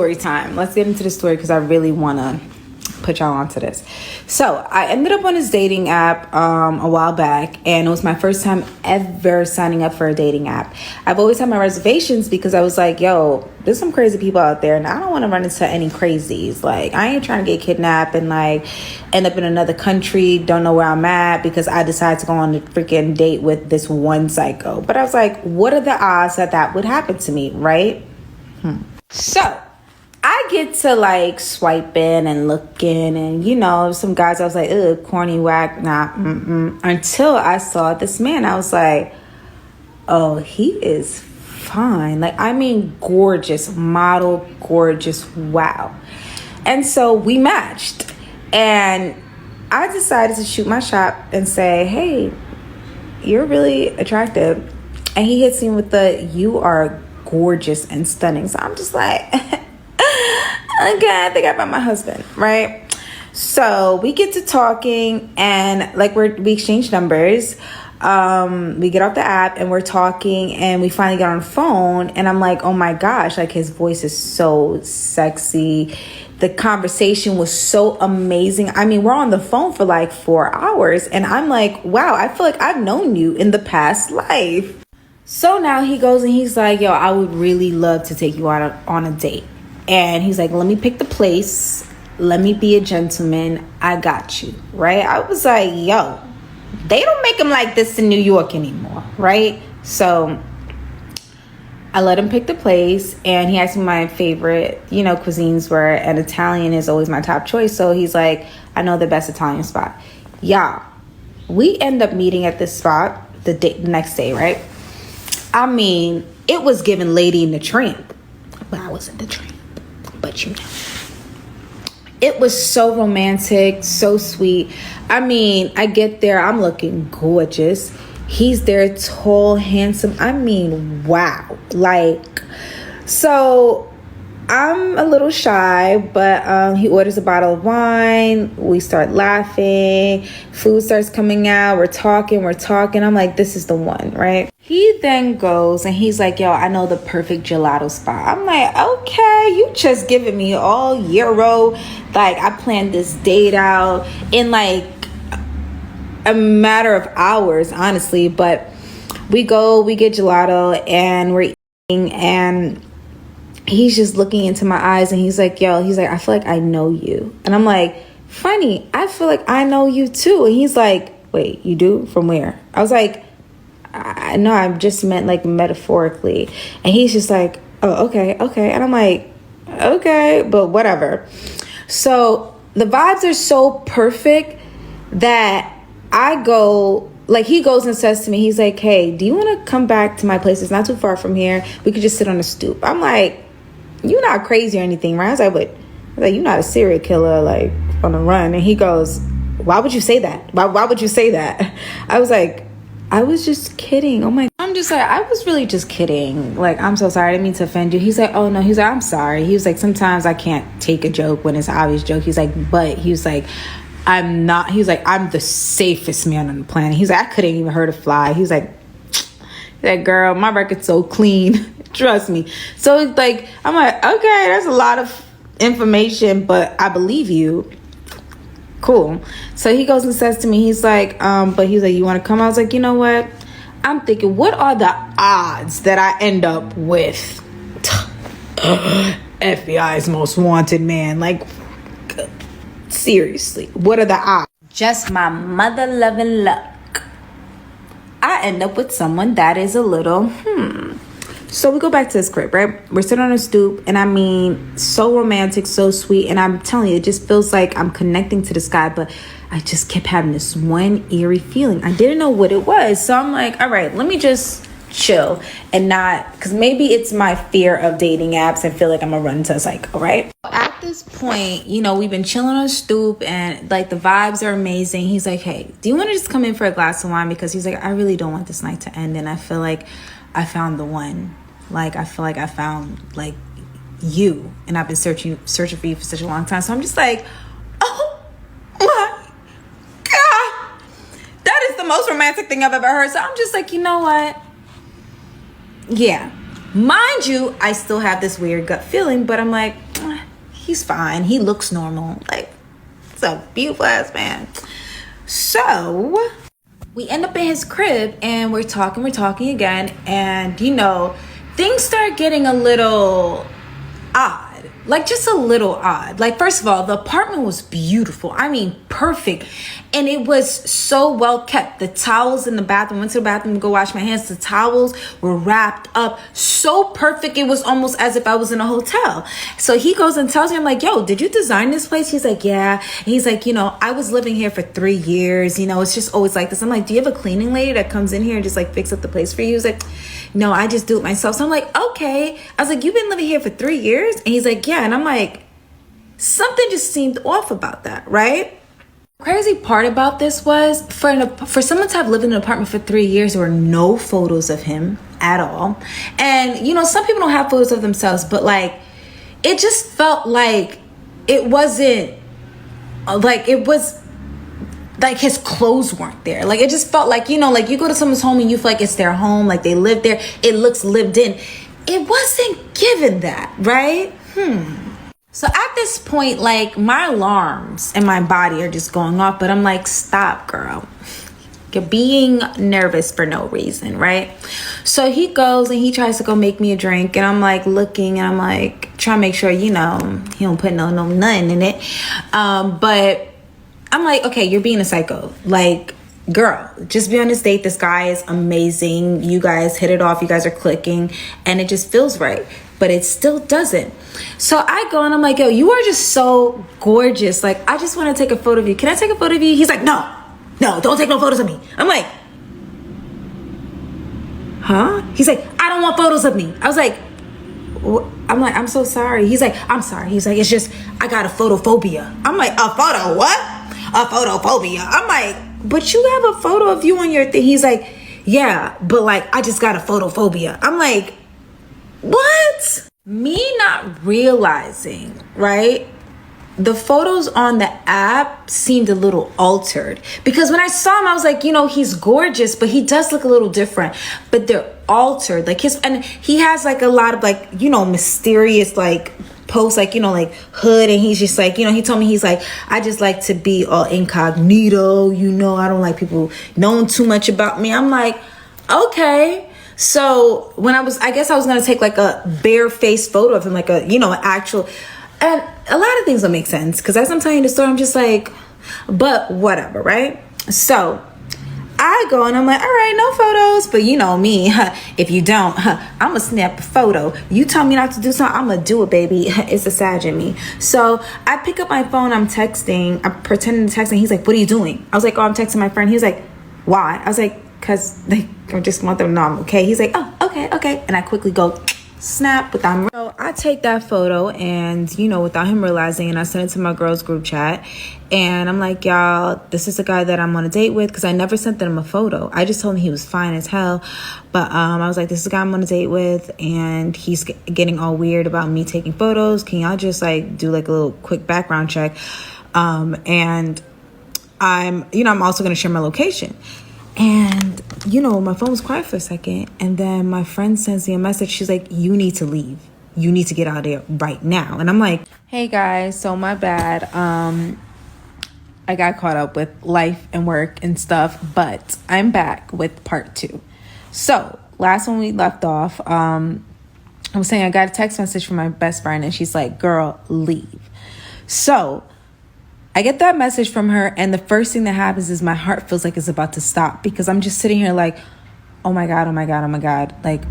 Story time. Let's get into the story because I really want to put y'all onto this. So I ended up on this dating app a while back, and it was my first time ever signing up for a dating app. I've always had my reservations because I was like, yo, there's some crazy people out there and I don't want to run into any crazies. Like, I ain't trying to get kidnapped and like end up in another country, don't know where I'm at because I decided to go on a freaking date with this one psycho. But I was like, what are the odds that that would happen to me, right? So I get to like swiping and looking, and you know, some guys I was like, ugh, corny, whack, nah, until I saw this man. I was like, oh, he is fine. Like, I mean, gorgeous, model, gorgeous, wow. And so we matched, and I decided to shoot my shot and say, hey, you're really attractive. And he hits me with the, you are gorgeous and stunning. So I'm just like, okay, I think I found my husband, right? So we get to talking, and like we exchange numbers. We get off the app and we're talking, and we finally get on the phone, and I'm like, oh my gosh, like his voice is so sexy. The conversation was so amazing. I mean, we're on the phone for like 4 hours, and I'm like, wow, I feel like I've known you in the past life. So now he goes and he's like, yo, I would really love to take you out on a date. And he's like, let me pick the place. Let me be a gentleman. I got you, right? I was like, yo, they don't make them like this in New York anymore, right? So I let him pick the place, and he asked me my favorite, cuisines were, and Italian is always my top choice. So he's like, I know the best Italian spot. Yeah, we end up meeting at this spot the next day, right? I mean, it was given Lady and the Tramp. Well, I wasn't the tramp, but you know. It was so romantic, so sweet. I mean, I get there, I'm looking gorgeous. He's there, tall, handsome. I mean, wow. Like, so I'm a little shy, but he orders a bottle of wine. We start laughing. Food starts coming out. We're talking. I'm like, this is the one, right? He then goes and he's like, yo, I know the perfect gelato spot. I'm like, okay, you just giving me all Euro. Like, I planned this date out in like a matter of hours, honestly. But we get gelato, and we're eating, and he's just looking into my eyes, and he's like, I feel like I know you. And I'm like, funny, I feel like I know you too. And he's like, wait, you do? From where? I was like, I know, I just meant like metaphorically. And he's just like, oh, okay. And I'm like, okay, but whatever. So the vibes are so perfect that I go, like, he goes and says to me, he's like, hey, do you want to come back to my place? It's not too far from here. We could just sit on the stoop. I'm like, you're not crazy or anything, right? I was like, you're not a serial killer, like, on the run. And he goes, why would you say that? Why would you say that? I was like, I was just kidding. Oh my, I'm just like, I was really just kidding. Like, I'm so sorry. I didn't mean to offend you. He's like, oh no. He's like, I'm sorry. He was like, sometimes I can't take a joke when it's an obvious joke. He's like, but he was like, I'm not. He's like, I'm the safest man on the planet. He's like, I couldn't even hurt a fly. He's like, that girl, my record's so clean. Trust me. So it's like, I'm like, okay, that's a lot of information, but I believe you. Cool. So he goes and says to me, he's like, but he's like, you want to come? I was like, you know what? I'm thinking, what are the odds that I end up with FBI's most wanted man? Like, seriously, what are the odds? Just my mother-loving luck. I end up with someone that is a little, So we go back to this crib, right? We're sitting on a stoop, and I mean, so romantic, so sweet. And I'm telling you, it just feels like I'm connecting to this guy, but I just kept having this one eerie feeling. I didn't know what it was. So I'm like, all right, let me just chill and not, because maybe it's my fear of dating apps and feel like I'm gonna run into a psycho, right? At this point, we've been chilling on a stoop, and like the vibes are amazing. He's like, hey, do you want to just come in for a glass of wine? Because he's like, I really don't want this night to end, and I feel like I found the one. Like, I feel like I found like you, and I've been searching for you for such a long time. So I'm just like, oh my God, that is the most romantic thing I've ever heard. So I'm just like, you know what? Yeah, mind you, I still have this weird gut feeling, but I'm like, he's fine. He looks normal. Like, it's a beautiful ass man. So we end up in his crib and we're talking again. And, you know, things start getting a little odd. Like, just a little odd. Like, first of all, the apartment was beautiful. I mean, perfect. And it was so well kept. The towels in the bathroom, went to the bathroom to go wash my hands. The towels were wrapped up so perfect. It was almost as if I was in a hotel. So he goes and tells me, I'm like, yo, did you design this place? He's like, yeah. And he's like, you know, I was living here for 3 years. You know, it's just always like this. I'm like, do you have a cleaning lady that comes in here and just like fix up the place for you? He's like, no, I just do it myself. So I'm like, okay. I was like, you've been living here for 3 years? And he's like, yeah. And I'm like, something just seemed off about that, right? Crazy part about this was for someone to have lived in an apartment for 3 years, there were no photos of him at all. And, you know, some people don't have photos of themselves, but like, it just felt like it wasn't, like it was, like his clothes weren't there. Like, it just felt like, you know, like you go to someone's home and you feel like it's their home, like they live there. It looks lived in. It wasn't given that, right? So at this point, like, my alarms in my body are just going off, but I'm like, stop, girl. You're being nervous for no reason, right? So he goes and he tries to go make me a drink, and I'm like looking and I'm like trying to make sure, you know, he don't put no nothing in it. But I'm like, okay, you're being a psycho. Like, girl, just be on this date. This guy is amazing. You guys hit it off. You guys are clicking and it just feels right. But it still doesn't. So I go and I'm like, yo, you are just so gorgeous. Like, I just want to take a photo of you. Can I take a photo of you? He's like, no, don't take no photos of me. I'm like, huh? He's like, I don't want photos of me. I was like, I'm like, I'm so sorry. He's like, I'm sorry. He's like, it's just, I got a photophobia. I'm like, a photo what? A photophobia. I'm like, but you have a photo of you on your thing. He's like, yeah, but like, I just got a photophobia. I'm like, what? Me not realizing, right? The photos on the app seemed a little altered, because when I saw him, I was like, you know, he's gorgeous, but he does look a little different, but they're altered. Like and he has like a lot of like, you know, mysterious like posts, like, you know, like hood. And he's just like, you know, he told me, he's like, I just like to be all incognito. You know, I don't like people knowing too much about me. I'm like, okay. So when I guess I was going to take like a bare-faced photo of him, like a, you know, an actual, and a lot of things don't make sense, because as I'm telling you the story, I'm just like, but whatever, right? So I go and I'm like, all right, no photos. But you know me, if you don't, I'm going to snap a photo. You tell me not to do something, I'm going to do it, baby. It's a Sag in me. So I pick up my phone, I'm pretending to text, and he's like, what are you doing? I was like, oh, I'm texting my friend. He was like, why? I was like, because like, I just want them to know I'm okay. He's like, oh, okay. And I quickly go snap without him. So I take that photo and, you know, without him realizing, and I send it to my girls group chat. And I'm like, y'all, this is a guy that I'm on a date with, because I never sent them a photo. I just told him he was fine as hell. But I was like, this is a guy I'm on a date with, and he's getting all weird about me taking photos. Can y'all just like do like a little quick background check? And I'm also going to share my location. And, you know, my phone was quiet for a second. And then my friend sends me a message. She's like, you need to leave. You need to get out of there right now. And I'm like, hey guys, so my bad. I got caught up with life and work and stuff, but I'm back with part 2. So last when we left off, I was saying I got a text message from my best friend, and she's like, girl, leave. So I get that message from her, and the first thing that happens is my heart feels like it's about to stop, because I'm just sitting here like, oh my God. Like,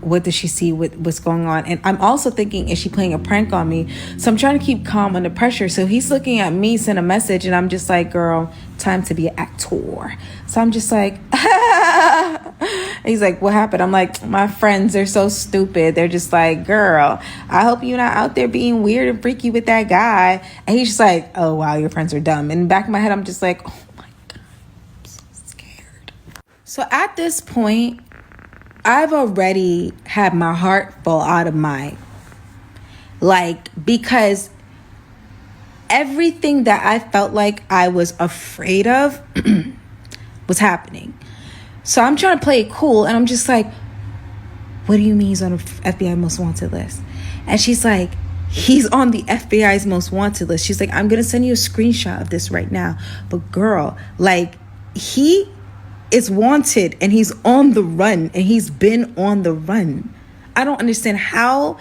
what does she see? What's going on? And I'm also thinking, is she playing a prank on me? So I'm trying to keep calm under pressure. So he's looking at me, send a message, and I'm just like, girl, time to be an actor. So I'm just like, he's like, what happened? I'm like, my friends are so stupid. They're just like, girl, I hope you're not out there being weird and freaky with that guy. And he's just like, oh, wow, your friends are dumb. In the back of my head, I'm just like, oh my God, I'm so scared. So at this point, I've already had my heart fall out of my, because everything that I felt like I was afraid of was happening. So I'm trying to play it cool, and I'm just like, what do you mean he's on a FBI most wanted list? And she's like, he's on the FBI's most wanted list. She's like, I'm gonna send you a screenshot of this right now. But girl, like, he is wanted and he's on the run, and he's been on the run. I don't understand how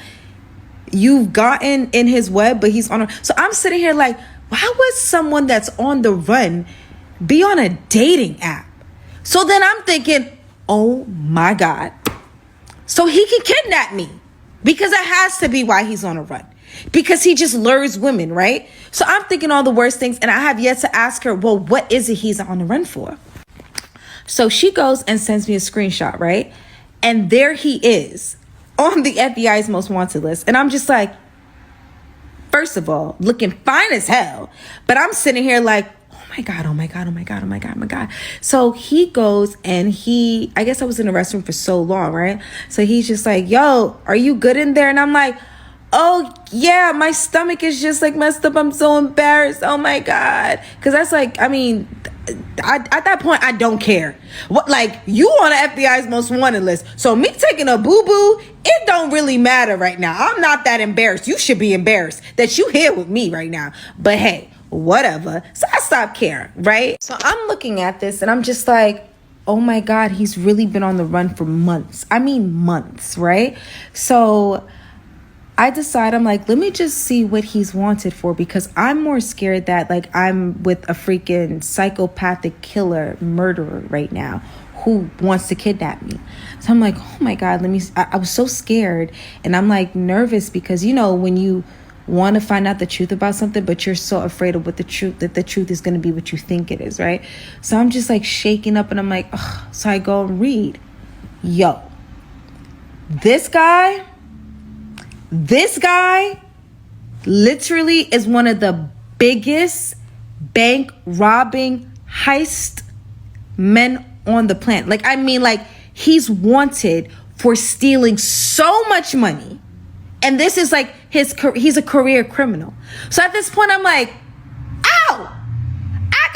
you've gotten in his web, but he's on a... So I'm sitting here like, why would someone that's on the run be on a dating app? So then I'm thinking, oh my God. So he can kidnap me, because it has to be why he's on a run, because he just lures women, right? So I'm thinking all the worst things, and I have yet to ask her, well, what is it he's on the run for? So she goes and sends me a screenshot, right? And there he is on the FBI's most wanted list. And I'm just like, first of all, looking fine as hell. But I'm sitting here like, oh my God, oh my God, oh my God, oh my God, oh my God. So he goes and I guess I was in the restroom for so long, right? So he's just like, yo, are you good in there? And I'm like, oh yeah, my stomach is just like messed up. I'm so embarrassed. Oh my God. Because that's like, I mean, at that point, I don't care. What, like, you on the FBI's most wanted list. So me taking a boo-boo, it don't really matter right now. I'm not that embarrassed. You should be embarrassed that you here with me right now. But hey, whatever. So I stopped caring, right? So I'm looking at this and I'm just like, oh my God, he's really been on the run for months. I mean months, right? So I decide, I'm like, let me just see what he's wanted for, because I'm more scared that like I'm with a freaking psychopathic killer murderer right now who wants to kidnap me. So I'm like, oh my God, I was so scared, and I'm like nervous because, you know, when you want to find out the truth about something, but you're so afraid of that the truth is going to be what you think it is, right? So I'm just like shaking up, and I'm like, ugh. So I go and read. Yo, this guy literally is one of the biggest bank robbing heist men on the planet. Like, I mean, like, he's wanted for stealing so much money. And this is like he's a career criminal. So at this point, I'm like, ow, I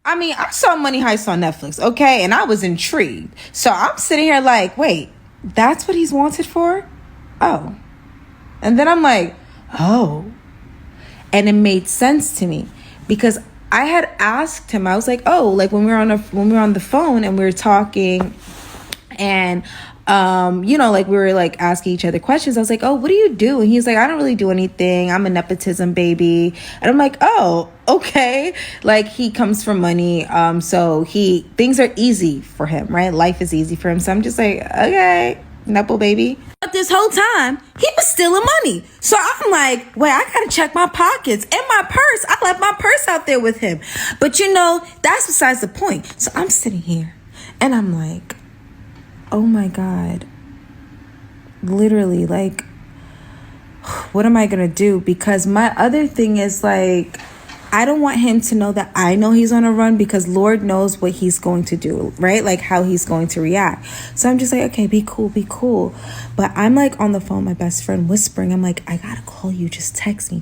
got me I saw Money Heist on Netflix, okay? And I was intrigued. So I'm sitting here like, wait, that's what he's wanted for? Oh. And then I'm like, oh. And it made sense to me, because I had asked him, I was like, oh, like when we were on the phone and we were talking, and you know, like we were like asking each other questions. I was like, oh, what do you do? And he's like, I don't really do anything. I'm a nepotism baby. And I'm like, oh, okay. Like, he comes from money. So things are easy for him, right? Life is easy for him. So I'm just like, okay, nepo baby. But this whole time, he was stealing money. So I'm like, wait, I gotta check my pockets and my purse. I left my purse out there with him. But you know, that's besides the point. So I'm sitting here and I'm like, oh my God, literally, like, what am I gonna do? Because my other thing is, like, I don't want him to know that I know he's on a run, because Lord knows what he's going to do, right? Like, how he's going to react. So I'm just like, okay, be cool. But I'm like on the phone, my best friend, whispering. I'm like, I gotta call you. Just text me.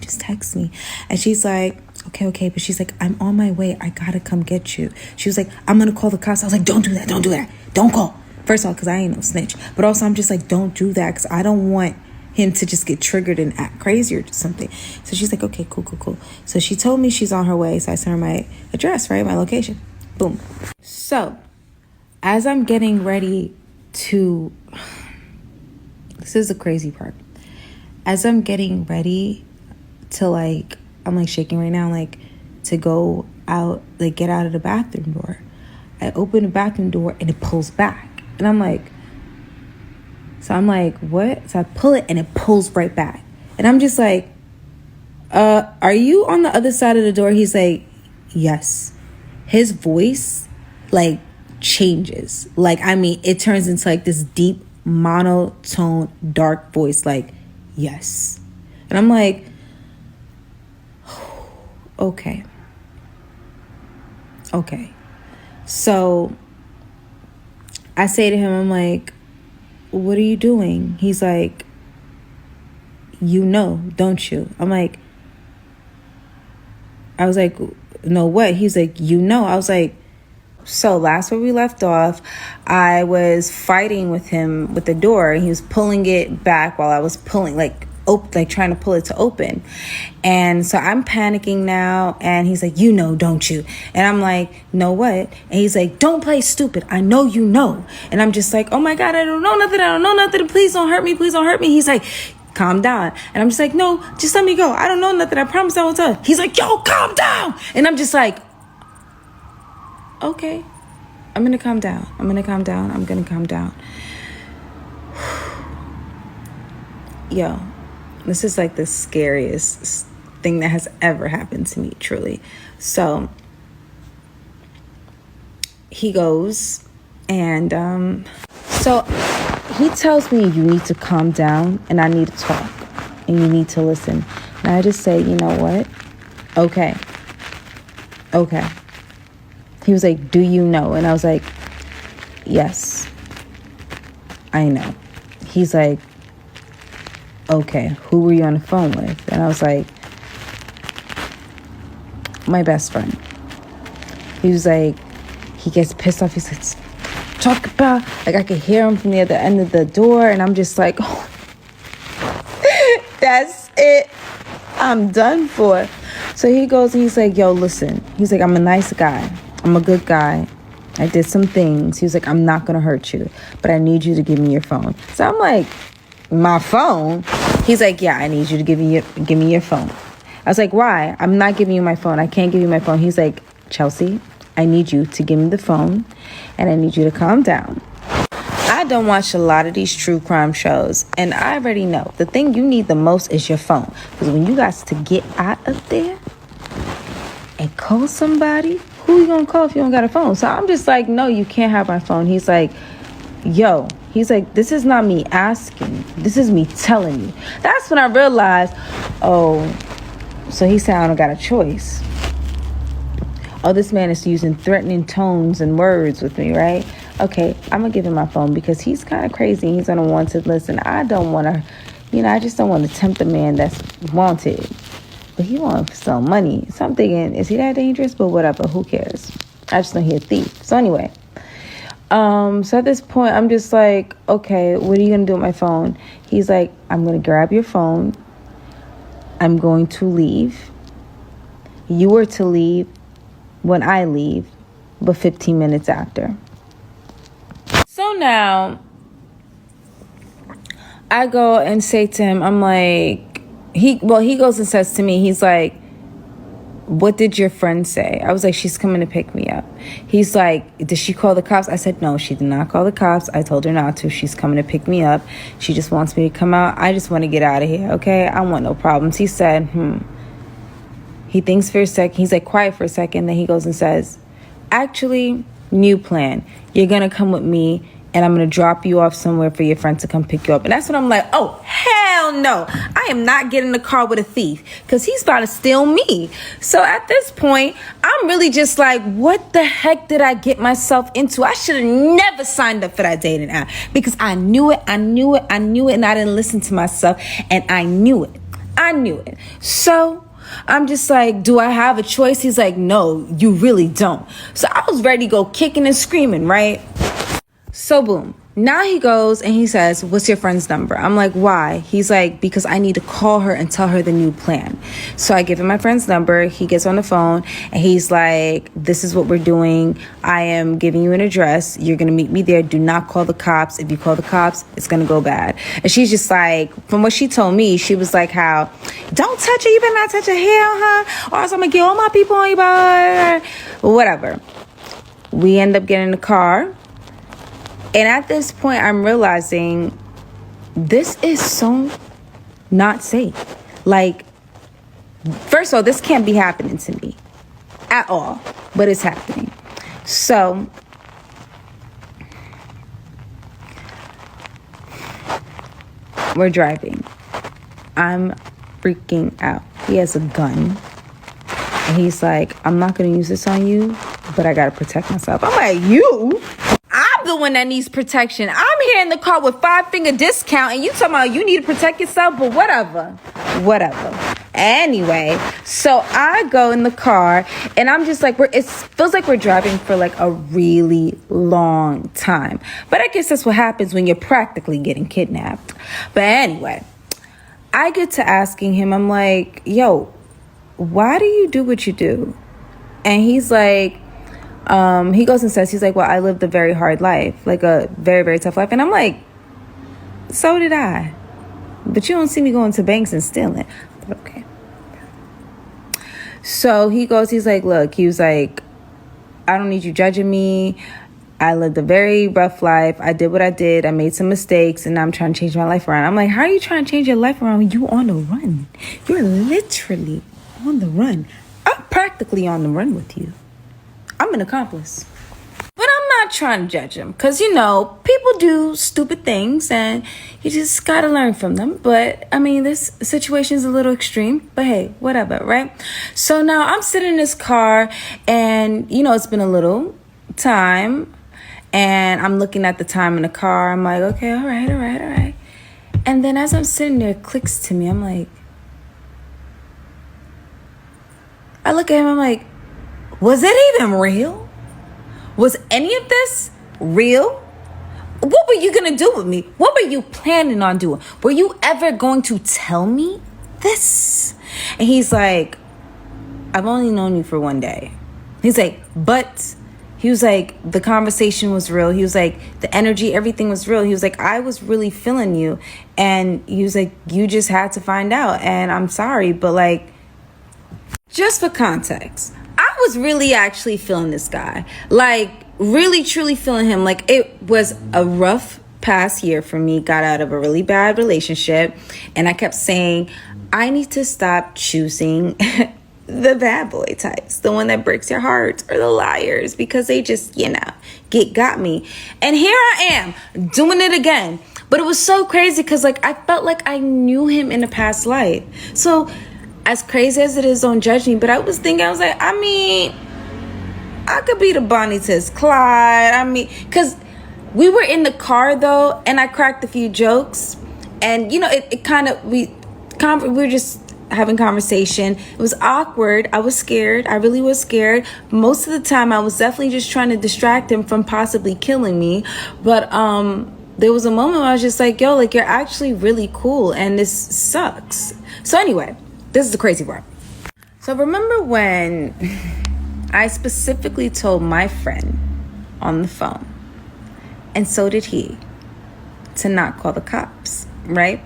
And she's like, okay. But she's like, I'm on my way. I gotta come get you. She was like, I'm gonna call the cops. I was like, don't do that. Don't call. First of all, because I ain't no snitch. But also, I'm just like, don't do that, because I don't want him to just get triggered and act crazy or something. So she's like, okay, cool. So she told me she's on her way. So I sent her my address, right? My location. Boom. So as I'm getting ready to... This is the crazy part. As I'm getting ready to, like... I'm, like, shaking right now, like, to go out, like, get out of the bathroom door. I open the bathroom door and it pulls back. And I'm like, what? So I pull it and it pulls right back. And I'm just like, are you on the other side of the door? He's like, yes. His voice, like, changes. Like, I mean, it turns into, like, this deep, monotone, dark voice. Like, yes. And I'm like, okay. So I say to him, I'm like, what are you doing? He's like, you know, don't you? I was like, no, what? He's like, you know. I was like, so last where we left off, I was fighting with him with the door, and he was pulling it back while I was pulling, like, like trying to pull it to open. And so I'm panicking now, and he's like, you know, don't you? And I'm like, know what? And he's like, don't play stupid. I know you know. And I'm just like, oh my God, I don't know nothing. Please don't hurt me. He's like, calm down. And I'm just like, no, just let me go. I don't know nothing. I promise I won't tell. He's like, yo, calm down. And I'm just like, okay, I'm gonna calm down. Yo, this is like the scariest thing that has ever happened to me, truly. So he goes, and so he tells me, you need to calm down, and I need to talk, and you need to listen. And I just say, you know what? Okay. He was like, do you know? And I was like, yes, I know. He's like, okay, who were you on the phone with? And I was like, my best friend. He was like, he gets pissed off. He's like, talk about, like I could hear him from the other end of the door. And I'm just like, oh, that's it. I'm done for. So he goes and he's like, yo, listen. He's like, I'm a nice guy. I'm a good guy. I did some things. He was like, I'm not going to hurt you, but I need you to give me your phone. So I'm like, my phone? He's like, yeah, I need you to give me your phone. I was like, why? I'm not giving you my phone. I can't give you my phone. He's like, Chelsea, I need you to give me the phone, and I need you to calm down. I don't watch a lot of these true crime shows, and I already know the thing you need the most is your phone. Because when you got to get out of there and call somebody, who you gonna call if you don't got a phone? So I'm just like, no, you can't have my phone. He's like, yo, he's like, this is not me asking. This is me telling you. That's when I realized, oh, so he said I don't got a choice. Oh, this man is using threatening tones and words with me, right? Okay, I'm gonna give him my phone because he's kind of crazy. He's gonna want to listen. I don't want to, I just don't want to tempt a man that's wanted. But he wants to sell money. So I'm thinking, is he that dangerous? But whatever, who cares? I just know he's a thief. So anyway, so at this point, I'm just like, okay, what are you going to do with my phone? He's like, I'm going to grab your phone. I'm going to leave. You were to leave when I leave, but 15 minutes after. So now I go and say to him, I'm like, he goes and says to me, he's like, what did your friend say? I was like, she's coming to pick me up. He's like, did she call the cops? I said, no, she did not call the cops. I told her not to. She's coming to pick me up. She just wants me to come out. I just want to get out of here, okay? I want no problems. He said, He thinks for a second. He's like quiet for a second. Then he goes and says, actually, new plan. You're going to come with me, and I'm going to drop you off somewhere for your friend to come pick you up. And that's when I'm like, oh, hell no. I am not getting in the car with a thief because he's about to steal me. So at this point, I'm really just like, what the heck did I get myself into? I should have never signed up for that dating app because I knew it, and I didn't listen to myself, and I knew it. So I'm just like, do I have a choice? He's like, no, you really don't. So I was ready to go kicking and screaming, right? So boom. Now he goes and he says, what's your friend's number? I'm like, why? He's like, because I need to call her and tell her the new plan. So I give him my friend's number. He gets on the phone and he's like, this is what we're doing. I am giving you an address. You're going to meet me there. Do not call the cops. If you call the cops, it's going to go bad. And she's just like, from what she told me, she was like, how, don't touch her. You better not touch her hair, huh? Or else I'm going to get all my people on you, bye. Whatever. We end up getting in the car. And at this point, I'm realizing this is so not safe. Like, first of all, this can't be happening to me at all, but it's happening. So we're driving. I'm freaking out. He has a gun. And he's like, I'm not going to use this on you, but I got to protect myself. I'm like, you? I'm the one that needs protection. I'm here in the car with 5-finger discount, and you talking about you need to protect yourself, but whatever. Anyway, so I go in the car, and I'm just like, it feels like we're driving for like a really long time. But I guess that's what happens when you're practically getting kidnapped. But anyway, I get to asking him, I'm like, yo, why do you do what you do? And he's like, he goes and says, he's like, well, I lived a very hard life, like a very, very tough life. And I'm like, so did I. But you don't see me going to banks and stealing. Okay. So he goes, he's like, look, he was like, I don't need you judging me. I lived a very rough life. I did what I did. I made some mistakes, and now I'm trying to change my life around. I'm like, how are you trying to change your life around when you on the run? You're literally on the run. I'm practically on the run with you. I'm an accomplice. But I'm not trying to judge him because, you know, people do stupid things and you just got to learn from them. But, I mean, this situation is a little extreme. But, hey, whatever, right? So now I'm sitting in this car and, you know, it's been a little time. And I'm looking at the time in the car. I'm like, okay, all right. And then as I'm sitting there, it clicks to me. I'm like, I look at him, I'm like, was it even real? Was any of this real? What were you going to do with me? What were you planning on doing? Were you ever going to tell me this? And he's like, I've only known you for one day. He's like, but he was like, the conversation was real. He was like, the energy, everything was real. He was like, I was really feeling you. And he was like, you just had to find out. And I'm sorry, but like, just for context, I was really actually feeling this guy. Like, really, truly feeling him. Like, it was a rough past year for me. Got out of a really bad relationship. And I kept saying, I need to stop choosing the bad boy types. The one that breaks your heart, or the liars. Because they just, you know, got me. And here I am, doing it again. But it was so crazy because, like, I felt like I knew him in a past life. So, as crazy as it is, don't judge me. But I was thinking, I was like, I mean, I could be the Bonnie to his Clyde. I mean, because we were in the car, though, and I cracked a few jokes. And, you know, it kind of, we were just having conversation. It was awkward. I was scared. I really was scared. Most of the time, I was definitely just trying to distract him from possibly killing me. But there was a moment where I was just like, yo, like, you're actually really cool, and this sucks. So anyway, this is the crazy part. So remember when I specifically told my friend on the phone, and so did he, to not call the cops, right?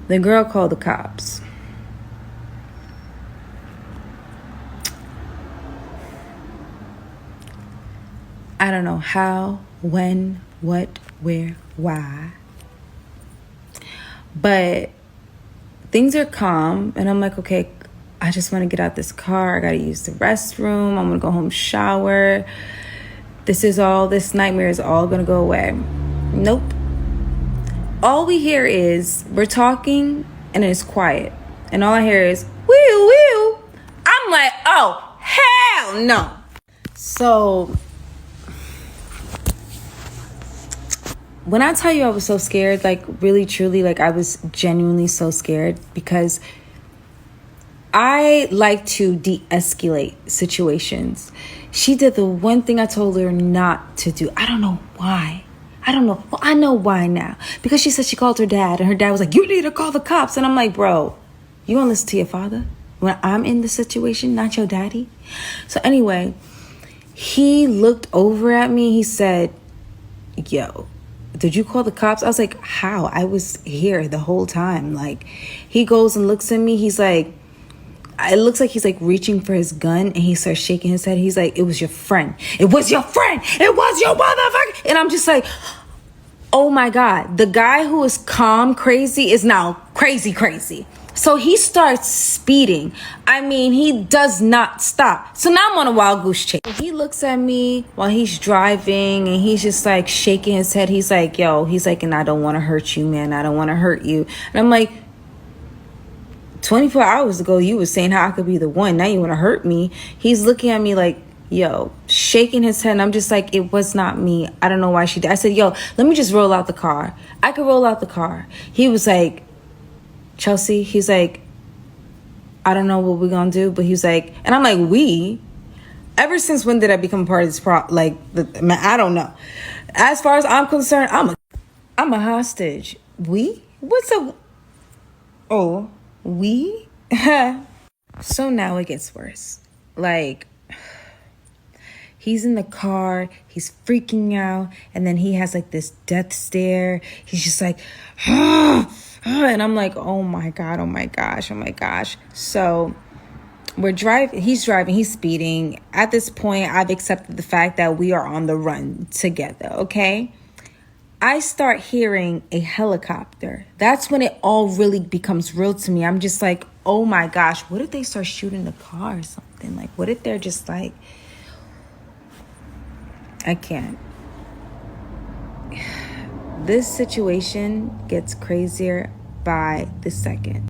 The girl called the cops. I don't know how, when, what, where, why. But things are calm, and I'm like, okay, I just want to get out this car. I got to use the restroom. I'm going to go home, shower. This nightmare is all going to go away. Nope. All we hear is we're talking, and it's quiet. And all I hear is, woo. I'm like, oh, hell no. So when I tell you I was so scared, like, really, truly, like, I was genuinely so scared because I like to de-escalate situations. She did the one thing I told her not to do. I don't know why. I don't know. Well, I know why now. Because she said she called her dad, and her dad was like, you need to call the cops. And I'm like, bro, you gonna listen to your father when I'm in the situation, not your daddy? So anyway, he looked over at me. He said, yo, did you call the cops? I was like, how? I was here the whole time. Like, he goes and looks at me. He's like, it looks like he's like reaching for his gun, and he starts shaking his head. He's like, it was your friend. It was your friend. It was your motherfucker. And I'm just like, oh my God. The guy who is calm crazy is now crazy. So he starts speeding. I mean, he does not stop. So now I'm on a wild goose chase. He looks at me while he's driving, and he's just like shaking his head. He's like, yo, and I don't want to hurt you, man. I don't want to hurt you. And I'm like, 24 hours ago, you were saying how I could be the one. Now you want to hurt me. He's looking at me like, yo, shaking his head. And I'm just like, it was not me. I don't know why she did. I said, yo, let me just roll out the car. I could roll out the car. He was like, Chelsea, he's like, I don't know what we're going to do. But he's like, and I'm like, we? Ever since when did I become a part of this I don't know. As far as I'm concerned, I'm I'm a hostage. We? What's a... Oh, we? So now it gets worse. Like, he's in the car, he's freaking out, and then he has like this death stare. He's just like, and I'm like, oh my God, oh my gosh, oh my gosh. So he's driving, he's speeding. At this point, I've accepted the fact that we are on the run together, okay? I start hearing a helicopter. That's when it all really becomes real to me. I'm just like, oh my gosh, what if they start shooting the car or something? Like, what if they're just like, I can't. This situation gets crazier by the second.